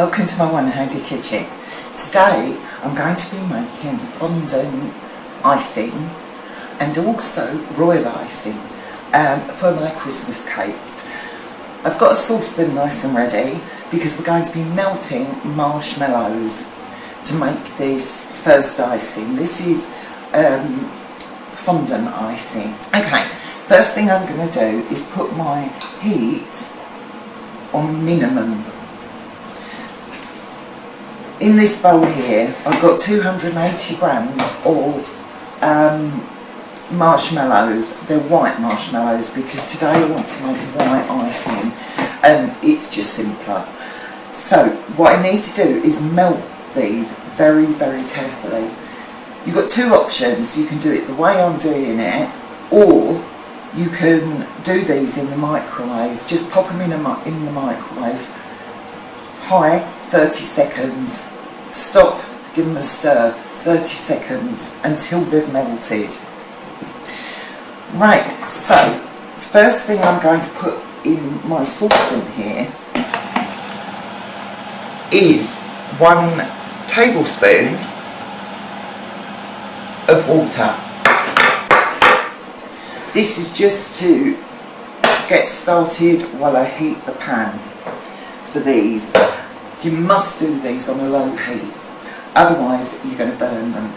welcome to my one-handed kitchen. Today I'm going to be making fondant icing and also royal icing for my Christmas cake. I've got a saucepan nice and ready because we're going to be melting marshmallows to make this first icing. This is fondant icing. Okay, first thing I'm going to do is put my heat on minimum. In this bowl here I've got 280 grams of marshmallows. They're white marshmallows because today I want to make white icing and it's just simpler. So what I need to do is melt these very carefully. You've got two options. You can do it the way I'm doing it, or you can do these in the microwave. Just pop them in the microwave, high, 30 seconds, stop, give them a stir, 30 seconds until they've melted. Right, so first thing I'm going to put in my saucepan here is 1 tablespoon of water. This is just to get started while I heat the pan for these. You must do these on a low heat, otherwise you're going to burn them.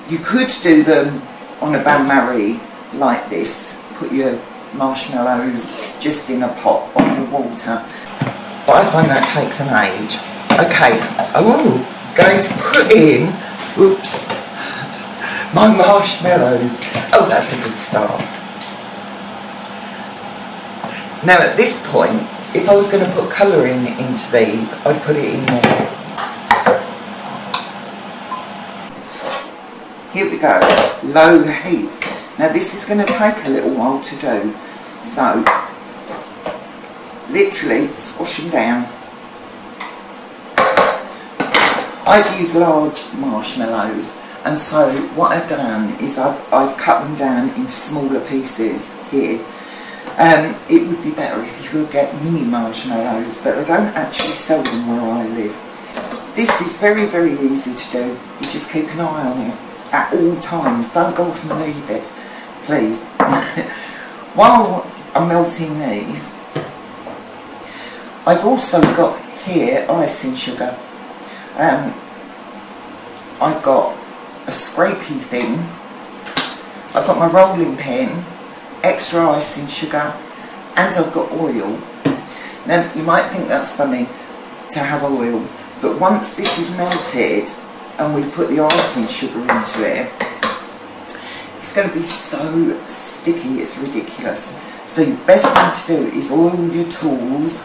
You could do them on a bain-marie like this, put your marshmallows just in a pot on the water, but I find that takes an age. Okay, I'm going to put in, oops, my marshmallows. Oh, that's a good start. Now at this point, if I was going to put colouring into these, I'd put it in there. Here we go, low heat. Now this is going to take a little while to do, so literally squash them down. I've used large marshmallows, and so what I've done is I've cut them down into smaller pieces here. It would be better if you could get mini marshmallows, but they don't actually sell them where I live. This is very easy to do. You just keep an eye on it at all times. Don't go off and leave it, please. While I'm melting these, I've also got here icing sugar. I've got a scrapey thing, I've got my rolling pin, extra icing sugar, and I've got oil. Now you might think that's funny to have oil, but once this is melted and we put the icing sugar into it, it's going to be so sticky it's ridiculous. So the best thing to do is oil your tools,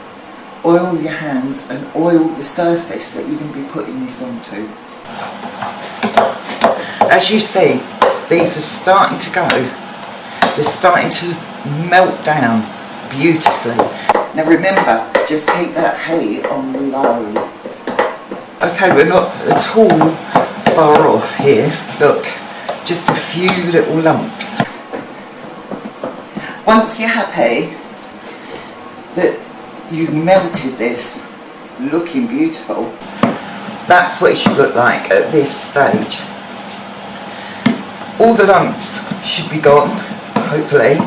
oil your hands, and oil the surface that you're going to be putting this onto. As you see, these are starting to go. They're starting to melt down beautifully. Now remember, just keep that heat on low. Okay, we're not at all far off here. Look, just a few little lumps. Once you're happy that you've melted this, looking beautiful, that's what it should look like at this stage. All the lumps should be gone, hopefully.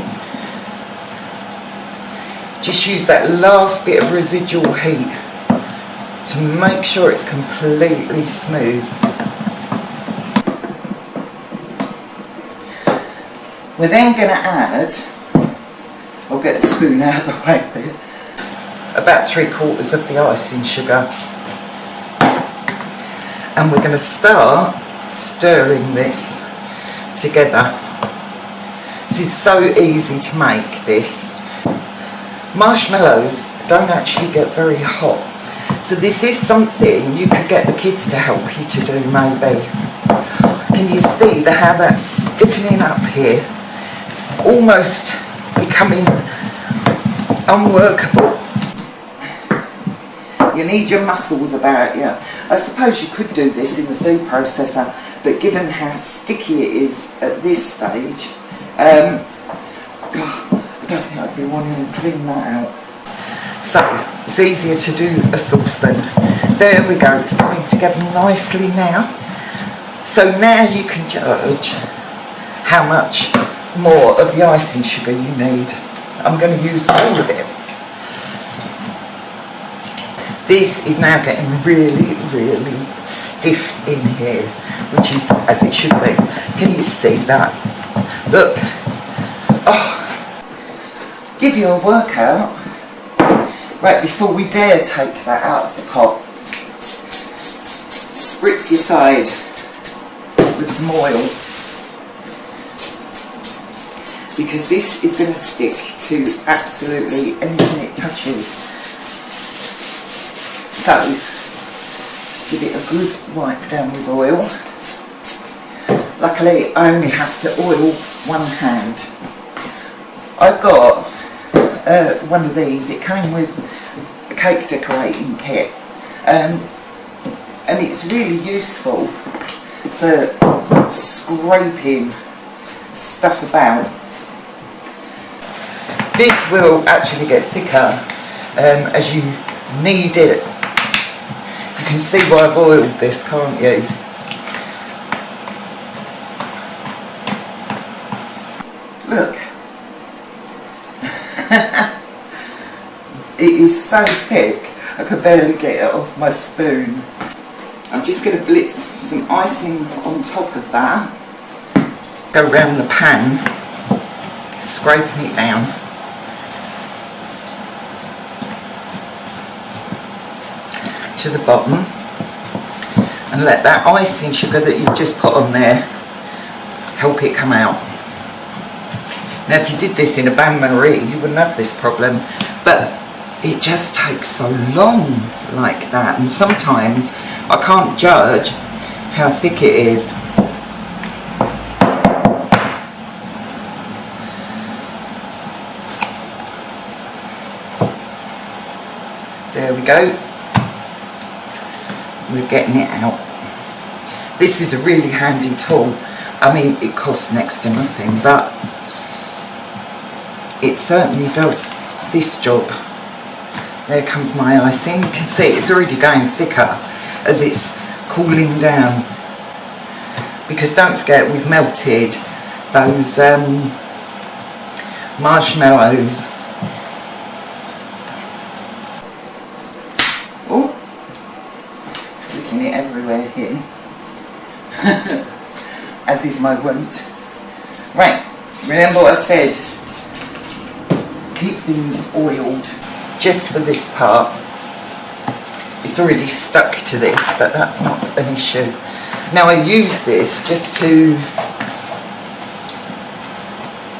Just use that last bit of residual heat to make sure it's completely smooth. We're then going to add, I'll get the spoon out of the way a bit, about 3/4 of the icing sugar. And we're going to start stirring this together. This is so easy to make this. Marshmallows don't actually get very hot, so this is something you could get the kids to help you to do maybe. Can you see how that's stiffening up here? It's almost becoming unworkable. You need your muscles about you. I suppose you could do this in the food processor, but given how sticky it is at this stage, I don't think I'd be wanting to clean that out. So it's easier to do a saucepan. There we go, it's coming together nicely now. So now you can judge how much more of the icing sugar you need. I'm going to use all of it. This is now getting really, really stiff in here, which is as it should be. Can you see that? Look. Oh, give you a workout. Right, before we dare take that out of the pot, spritz your side with some oil, because this is going to stick to absolutely anything it touches. So, give it a good wipe down with oil. Luckily, I only have to oil one hand. I've got one of these. It came with a cake decorating kit, and it's really useful for scraping stuff about. This will actually get thicker as you knead it. You can see why I've oiled this, can't you? Look. It is so thick I could barely get it off my spoon. I'm just going to blitz some icing on top of that. Go around the pan, scraping it down. To the bottom, and let that icing sugar that you've just put on there help it come out. Now if you did this in a bain-marie you wouldn't have this problem, but it just takes so long like that, and sometimes I can't judge how thick it is. There we go. We're getting it out. This is a really handy tool. I mean, it costs next to nothing, but it certainly does this job. There comes my icing. You can see it's already going thicker as it's cooling down, because don't forget we've melted those marshmallows. Oh, flicking it everywhere here, as is my wont. Right, remember what I said, keep things oiled. Just for this part, it's already stuck to this, but that's not an issue. Now I use this just to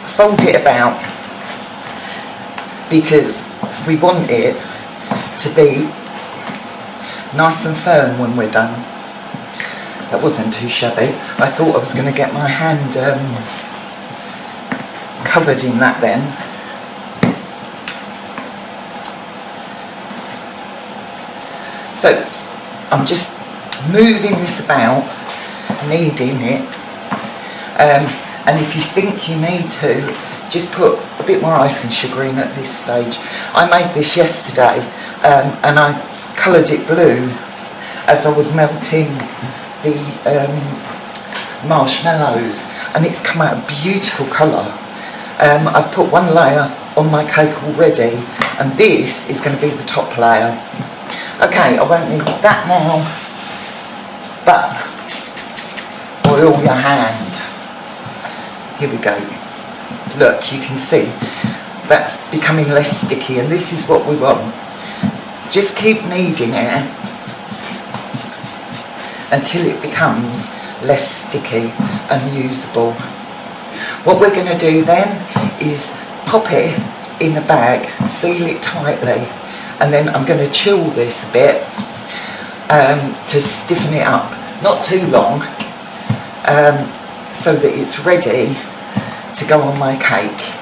fold it about, because we want it to be nice and firm when we're done. That wasn't too shabby. I thought I was going to get my hand covered in that then. So I'm just moving this about, kneading it, and if you think you need to, just put a bit more icing sugar in at this stage. I made this yesterday, and I coloured it blue as I was melting the marshmallows, and it's come out a beautiful colour. I've put one layer on my cake already, and this is going to be the top layer. Okay, I won't need that now, but oil your hand. Here we go. Look, you can see that's becoming less sticky, and this is what we want. Just keep kneading it until it becomes less sticky and usable. What we're going to do then is pop it in a bag, seal it tightly, and then I'm going to chill this a bit to stiffen it up, not too long, so that it's ready to go on my cake.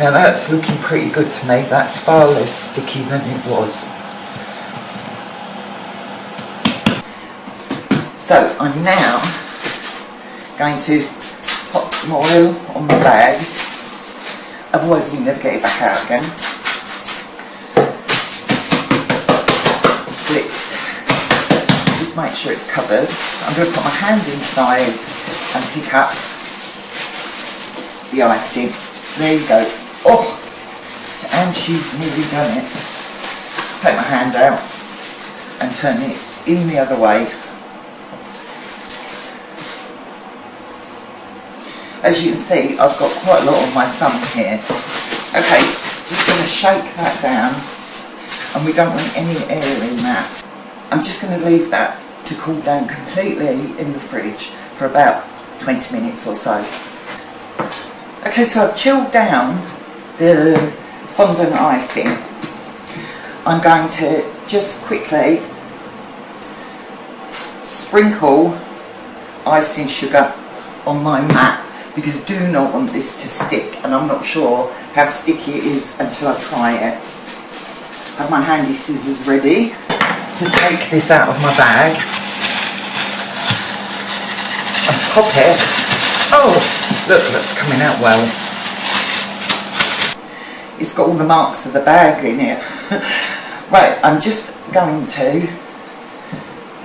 Now that's looking pretty good to me. That's far less sticky than it was. So I'm now going to pop some oil on my bag, otherwise we never get it back out again. just make sure it's covered. I'm going to put my hand inside and pick up the icing. There you go. Oh, and she's nearly done it. Take my hand out and turn it in the other way. As you can see, I've got quite a lot on my thumb here. Okay, just going to shake that down, and we don't want any air in that. I'm just going to leave that to cool down completely in the fridge for about 20 minutes or so. Okay, so I've chilled down the fondant icing. I'm going to just quickly sprinkle icing sugar on my mat, because I do not want this to stick, and I'm not sure how sticky it is until I try it. I have my handy scissors ready to take this out of my bag and pop it. Oh, look, that's coming out well. It's got all the marks of the bag in it. Right, I'm just going to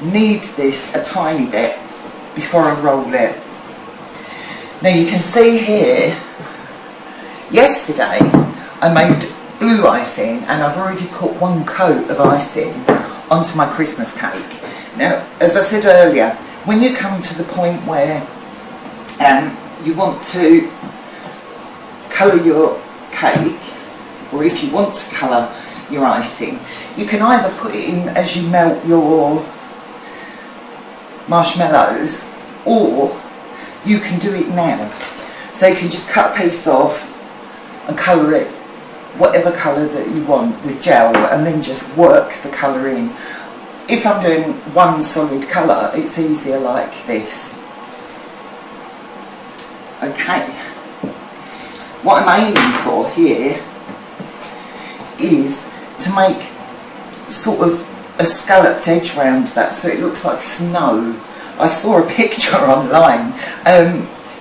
knead this a tiny bit before I roll it. Now you can see here, yesterday I made blue icing, and I've already put one coat of icing onto my Christmas cake. Now, as I said earlier, when you come to the point where you want to colour your cake, or if you want to colour your icing, you can either put it in as you melt your marshmallows, or you can do it now. So you can just cut a piece off and colour it whatever colour that you want with gel, and then just work the colour in. If I'm doing one solid colour, it's easier like this. Okay, what I'm aiming for here is to make sort of a scalloped edge around that, so it looks like snow. I saw a picture online.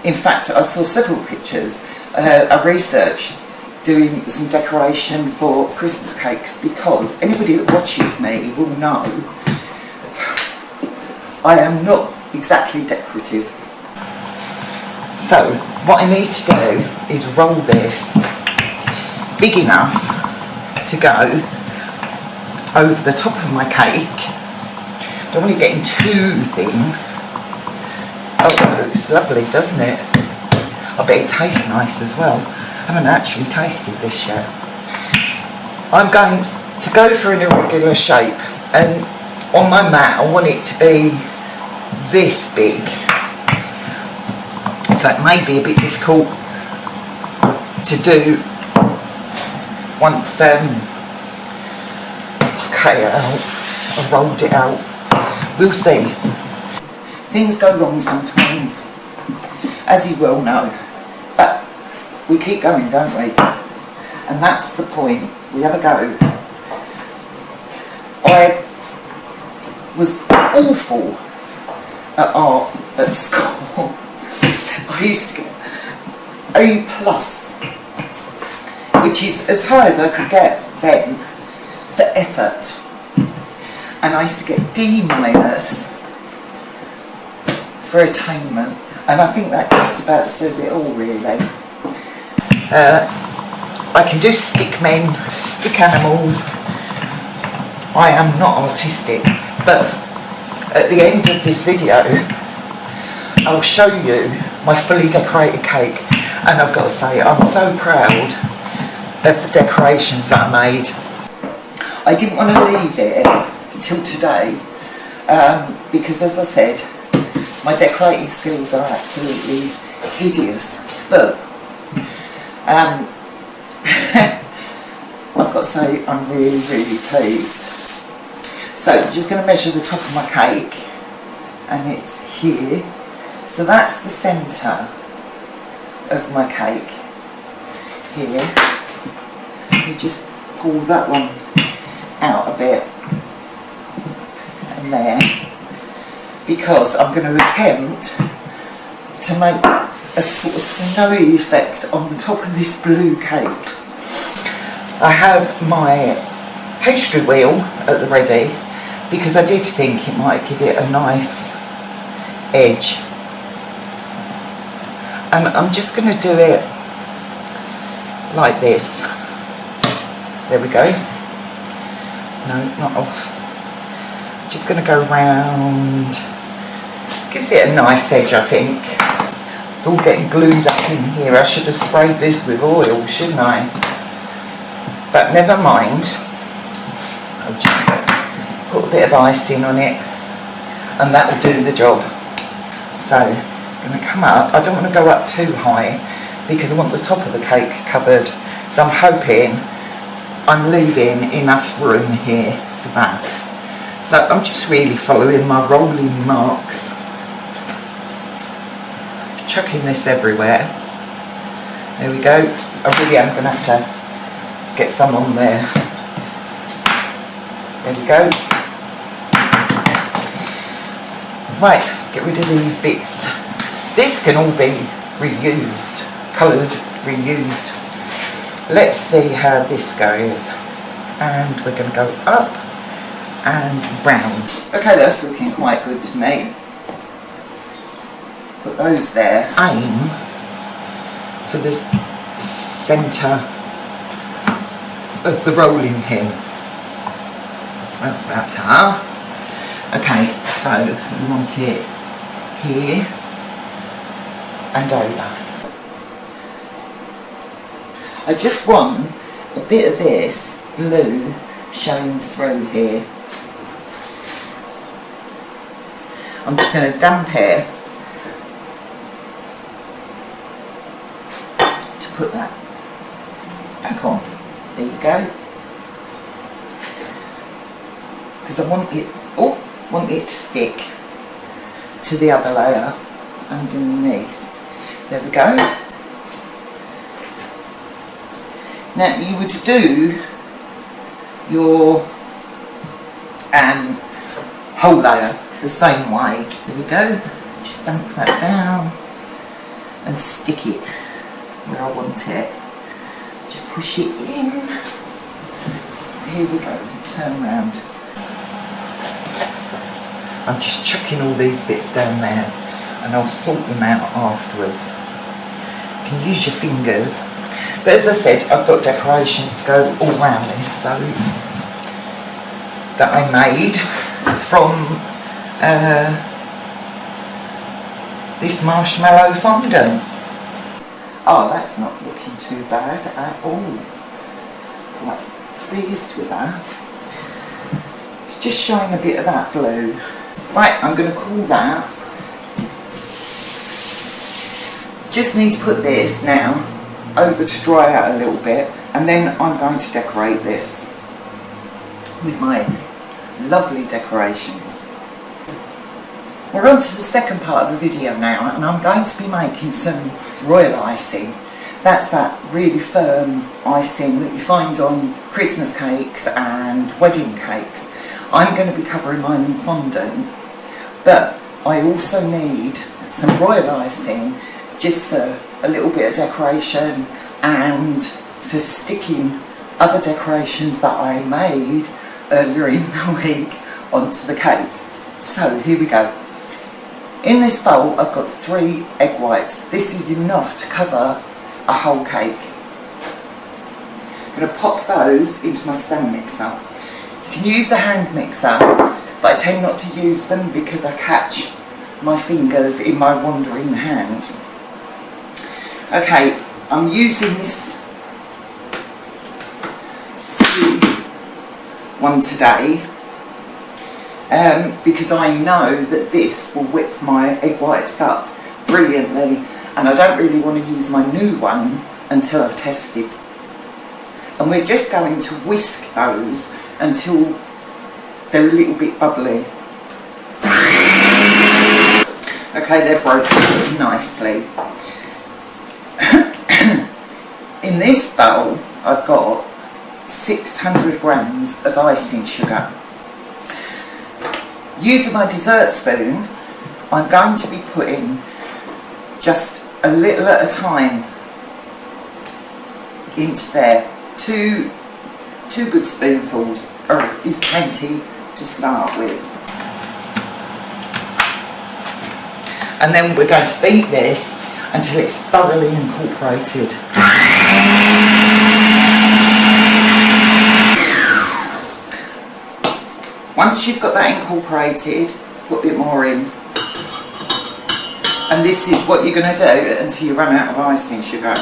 In fact, I saw several pictures. I researched doing some decoration for Christmas cakes, because anybody that watches me will know I am not exactly decorative. So what I need to do is roll this big enough to go over the top of my cake. Don't want it getting too thin. Oh, it looks lovely, doesn't it? I bet it tastes nice as well. I haven't actually tasted this yet. I'm going to go for an irregular shape, and on my mat I want it to be this big. So it may be a bit difficult to do once okay, I've rolled it out. We'll see. Things go wrong sometimes, as you well know, but we keep going, don't we? And that's the point. We have a go. I was awful at art at school. I used to get A+, which is as high as I could get then for effort. And I used to get D- for attainment. And I think that just about says it all, really. I can do stick men, stick animals. I am not artistic, but at the end of this video I'll show you my fully decorated cake, and I've got to say I'm so proud of the decorations that I made. I didn't want to leave it until today because, as I said, my decorating skills are absolutely hideous, but I've got to say I'm really, really pleased. So I'm just going to measure the top of my cake, and it's here. So that's the centre of my cake here. Let me just pull that one out a bit, and there, because I'm going to attempt to make a sort of snowy effect on the top of this blue cake. I have my pastry wheel at the ready, because I did think it might give it a nice edge. And I'm just going to do it like this. There we go. No, not off. Just going to go round. Gives it a nice edge, I think. It's all getting glued up in here. I should have sprayed this with oil, shouldn't I? But never mind. I'll just put a bit of icing on it, and that will do the job. So, I'm going to come up. I don't want to go up too high because I want the top of the cake covered. So I'm hoping I'm leaving enough room here for that. So I'm just really following my rolling marks. Chucking this everywhere. There we go. I really am going to have to get some on there. There we go. Right, get rid of these bits. This can all be reused, coloured, reused. Let's see how this goes. And we're going to go up and round. Okay, that's looking quite good to me. Put those there. Aim for the centre of the rolling pin. That's better. Okay, so we want it here and over. I just want a bit of this blue showing through here. I'm just going to damp it to put that back on. There you go. Because I want it to stick to the other layer underneath. There we go. Now you would do your whole layer the same way. There we go. Just dump that down and stick it where I want it. Just push it in. Here we go. Turn around. I'm just chucking all these bits down there and I'll sort them out afterwards. You can use your fingers. But as I said, I've got decorations to go all around this, so that I made from this marshmallow fondant. Oh, that's not looking too bad at all. Quite pleased with that. It's just showing a bit of that blue. Right, I'm going to cool that. Just need to put this now over to dry out a little bit, and then I'm going to decorate this with my lovely decorations. We're on to the second part of the video now, and I'm going to be making some royal icing. That's that really firm icing that you find on Christmas cakes and wedding cakes. I'm going to be covering mine in fondant, but I also need some royal icing just for a little bit of decoration and for sticking other decorations that I made earlier in the week onto the cake. So here we go. In this bowl I've got 3 egg whites. This is enough to cover a whole cake. I'm going to pop those into my stand mixer. You can use a hand mixer, but I tend not to use them because I catch my fingers in my wandering hand. Okay, I'm using this one today because I know that this will whip my egg whites up brilliantly, and I don't really want to use my new one until I've tested. And we're just going to whisk those until they're a little bit bubbly. Okay, they're broken nicely. In this bowl I've got 600 grams of icing sugar. Using my dessert spoon, I'm going to be putting just a little at a time into there. Two good spoonfuls is plenty to start with. And then we're going to beat this until it's thoroughly incorporated. Once you've got that incorporated, put a bit more in. And this is what you're going to do until you run out of icing sugar.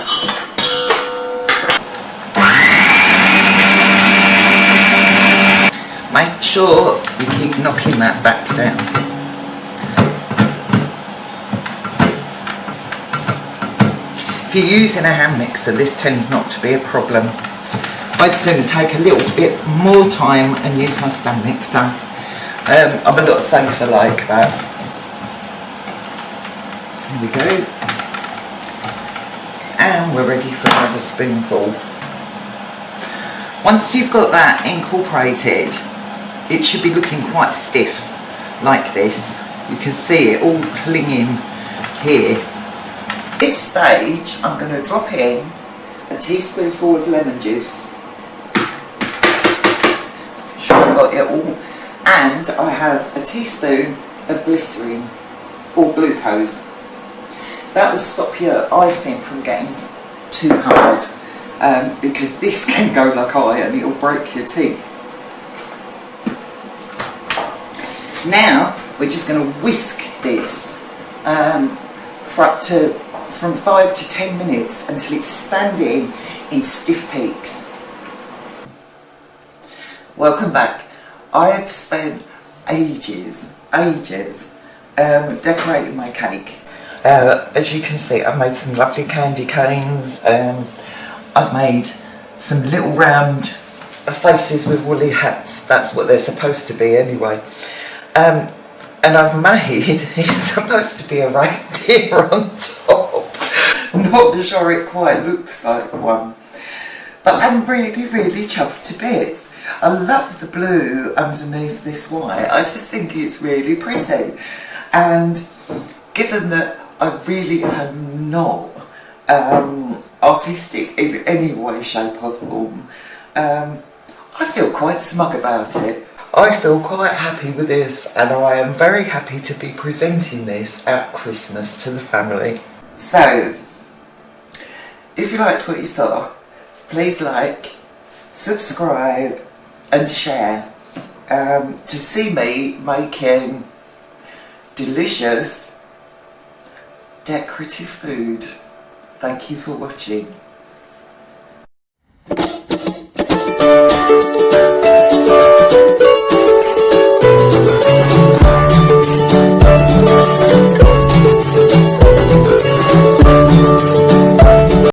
Make sure you keep knocking that back down. If you're using a hand mixer, this tends not to be a problem. I'd sooner take a little bit more time and use my stand mixer. I'm a lot safer like that. Here we go. And we're ready for another spoonful. Once you've got that incorporated, it should be looking quite stiff, like this. You can see it all clinging here. At this stage, I'm going to drop in a teaspoonful of lemon juice. Sure I've got it all. And I have a teaspoon of glycerin or glucose. That will stop your icing from getting too hard, because this can go like iron, it'll break your teeth. Now we're just going to whisk this for up to from 5 to 10 minutes until it's standing in stiff peaks. Welcome back. I have spent ages decorating my cake. As you can see, I've made some lovely candy canes. I've made some little round faces with woolly hats. That's what they're supposed to be anyway. And I've made, it's supposed to be a reindeer on top. I'm not sure it quite looks like one. But I'm really chuffed to bits. I love the blue underneath this white. I just think it's really pretty. And given that I really am not artistic in any way, shape or form, I feel quite smug about it. I feel quite happy with this, and I am very happy to be presenting this at Christmas to the family. So, if you liked what you saw, please like, subscribe and share to see me making delicious decorative food. Thank you for watching.